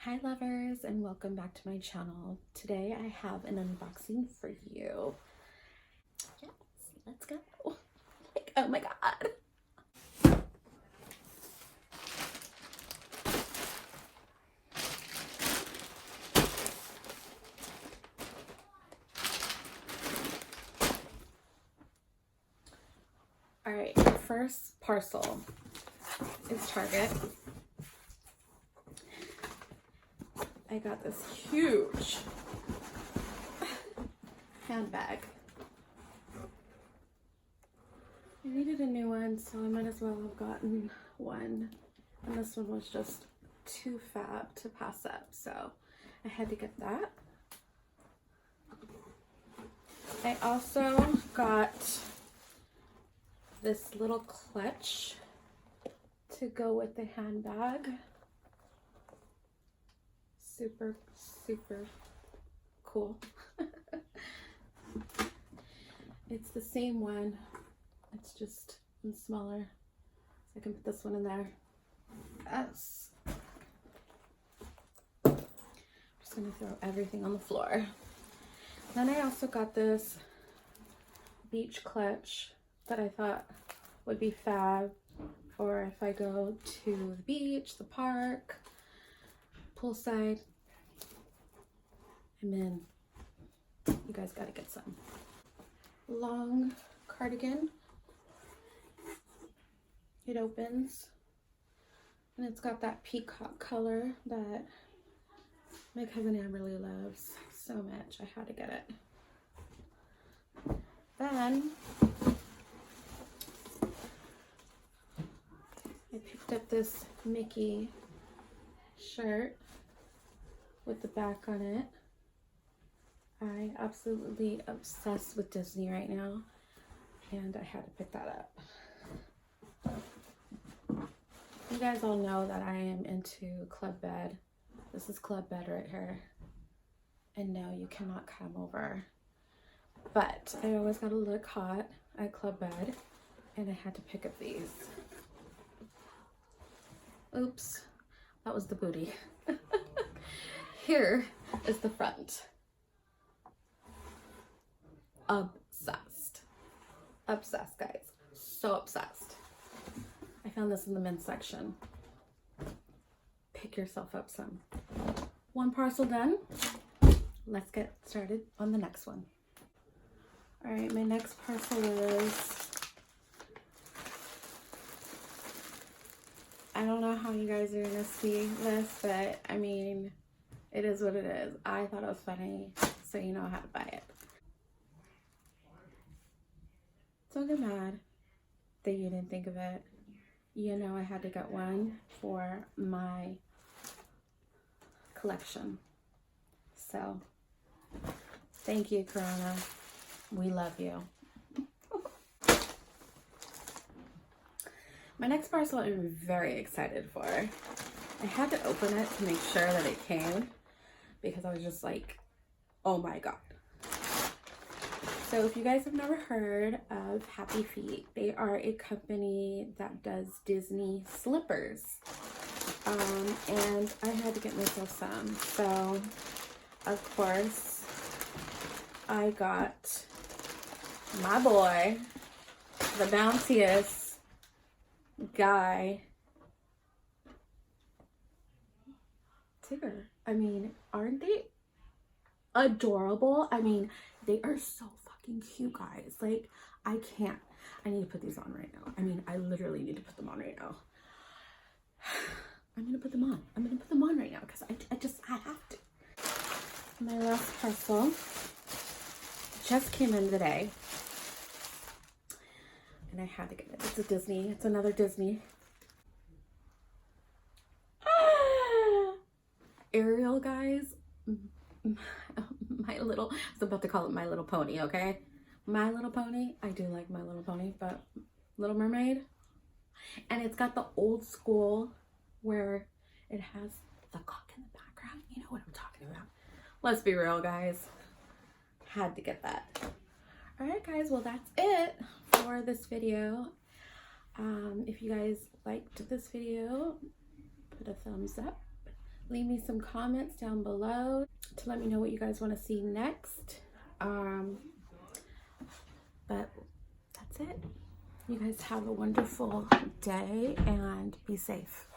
Hi lovers, and welcome back to my channel. Today I have an unboxing for you. Yes, let's go. Like, oh my god. Alright, the first parcel is Target. I got this huge handbag. I needed a new one, so I might as well have gotten one. And this one was just too fab to pass up, so I had to get that. I also got this little clutch to go with the handbag. Super cool. It's the same one, it's just smaller, so I can put this one in there. Yes. I'm just gonna throw everything on the floor. Then I also got this beach clutch that I thought would be fab for if I go to the beach, the park, poolside. I'm in. You guys gotta get some. Long cardigan. It opens and it's got that peacock color that my cousin Amberly loves so much. I had to get it. Then I picked up this Mickey shirt with the back on it. I absolutely obsessed with Disney right now, and I had to pick that up. You guys all know that I am into club bed. This is club bed right here. And no, you cannot come over. But I always gotta look hot at club bed, and I had to pick up these. Oops, that was the booty. Here is the front. Obsessed. Obsessed, guys. So obsessed. I found this in the men's section. Pick yourself up some. One parcel done. Let's get started on the next one. All right, my next parcel is, I don't know how you guys are gonna see this, but I mean, it is what it is. I thought it was funny, so you know how to buy it. Don't get mad that you didn't think of it. You know I had to get one for my collection. So, thank you, Corona. We love you. My next parcel I'm very excited for. I had to open it to make sure that it came because I was just like, oh my god. So if you guys have never heard of Happy Feet, they are a company that does Disney slippers. And I had to get myself some. So, of course, I got my boy, the bounciest guy, Tigger. I mean, aren't they adorable? I mean, they are so fucking cute, guys. Like, I can't. I need to put these on right now. I mean, I literally need to put them on right now. I'm gonna put them on. I'm gonna put them on right now because I have to. My last parcel just came in today, and I had to get it. It's a Disney. It's another Disney. Ariel, guys. My Little, I was about to call it My Little Pony, okay? My Little Pony. I do like My Little Pony, but Little Mermaid. And it's got the old school where it has the cock in the background. You know what I'm talking about. Let's be real, guys. Had to get that. Alright, guys. Well, that's it for this video. If you guys liked this video, put a thumbs up. Leave me some comments down below to let me know what you guys want to see next. But that's it. You guys have a wonderful day and be safe.